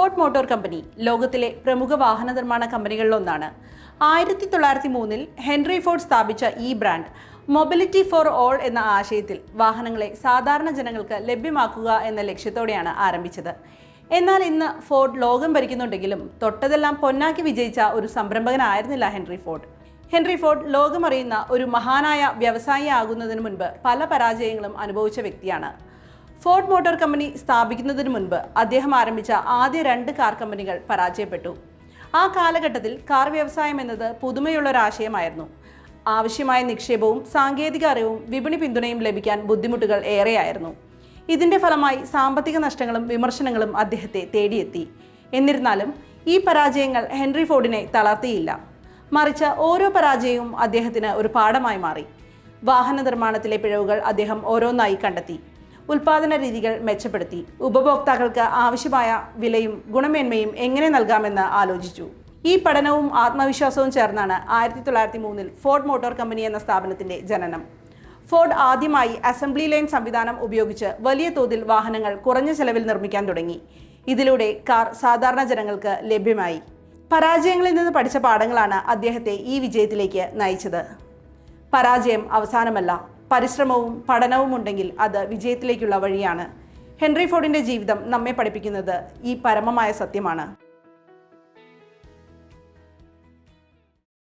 Ford motor company ലോകത്തിലെ പ്രമുഖ വാഹന നിർമ്മാണ കമ്പനികളിലൊന്നാണ്. 1903 ഹെൻറി ഫോർഡ് സ്ഥാപിച്ച ഈ ബ്രാൻഡ് മൊബിലിറ്റി ഫോർ ഓൾ എന്ന ആശയത്തിൽ വാഹനങ്ങളെ സാധാരണ ജനങ്ങൾക്ക് ലഭ്യമാക്കുക എന്ന ലക്ഷ്യത്തോടെയാണ് ആരംഭിച്ചത്. എന്നാൽ ഇന്ന് ഫോർഡ് ലോകം ഭരിക്കുന്നുണ്ടെങ്കിലും തൊട്ടതെല്ലാം പൊന്നാക്കി വിജയിച്ച ഒരു സംരംഭകനായിരുന്നില്ല ഹെൻറി ഫോർഡ്. ഹെൻറി ഫോർഡ് ലോകമറിയുന്ന ഒരു മഹാനായ വ്യവസായി ആകുന്നതിന് മുൻപ് പല പരാജയങ്ങളും അനുഭവിച്ച വ്യക്തിയാണ്. ഫോർഡ് മോട്ടോർ കമ്പനി സ്ഥാപിക്കുന്നതിന് മുൻപ് അദ്ദേഹം ആരംഭിച്ച ആദ്യ 2 കാർ കമ്പനികൾ പരാജയപ്പെട്ടു. ആ കാലഘട്ടത്തിൽ കാർ വ്യവസായം എന്നത് പുതുമയുള്ളൊരാശയമായിരുന്നു. ആവശ്യമായ നിക്ഷേപവും സാങ്കേതിക അറിവും വിപണി പിന്തുണയും ലഭിക്കാൻ ബുദ്ധിമുട്ടുകൾ ഏറെയായിരുന്നു. ഇതിന്റെ ഫലമായി സാമ്പത്തിക നഷ്ടങ്ങളും വിമർശനങ്ങളും അദ്ദേഹത്തെ തേടിയെത്തി. എന്നിരുന്നാലും ഈ പരാജയങ്ങൾ ഹെൻറി ഫോർഡിനെ തളർത്തിയില്ല. മറിച്ച് ഓരോ പരാജയവും അദ്ദേഹത്തിന് ഒരു പാഠമായി മാറി. വാഹന നിർമ്മാണത്തിലെ പിഴവുകൾ അദ്ദേഹം ഓരോന്നായി കണ്ടെത്തി. ഉൽപാദന രീതികൾ മെച്ചപ്പെടുത്തി. ഉപഭോക്താക്കൾക്ക് ആവശ്യമായ വിലയും ഗുണമേന്മയും എങ്ങനെ നൽകാമെന്ന് ആലോചിച്ചു. ഈ പഠനവും ആത്മവിശ്വാസവും ചേർന്നാണ് 1903 ഫോർഡ് മോട്ടോർ കമ്പനി എന്ന സ്ഥാപനത്തിന്റെ ജനനം. ഫോർഡ് ആദ്യമായി അസംബ്ലി ലൈൻ സംവിധാനം ഉപയോഗിച്ച് വലിയ തോതിൽ വാഹനങ്ങൾ കുറഞ്ഞ ചെലവിൽ നിർമ്മിക്കാൻ തുടങ്ങി. ഇതിലൂടെ കാർ സാധാരണ ജനങ്ങൾക്ക് ലഭ്യമായി. പരാജയങ്ങളിൽ നിന്ന് പഠിച്ച പാഠങ്ങളാണ് അദ്ദേഹത്തെ ഈ വിജയത്തിലേക്ക് നയിച്ചത്. പരാജയം അവസാനമല്ല, പരിശ്രമവും പഠനവും ഉണ്ടെങ്കിൽ അത് വിജയത്തിലേക്കുള്ള വഴിയാണ്. ഹെൻറി ഫോർഡിന്റെ ജീവിതം നമ്മെ പഠിപ്പിക്കുന്നത് ഈ പരമമായ സത്യമാണ്.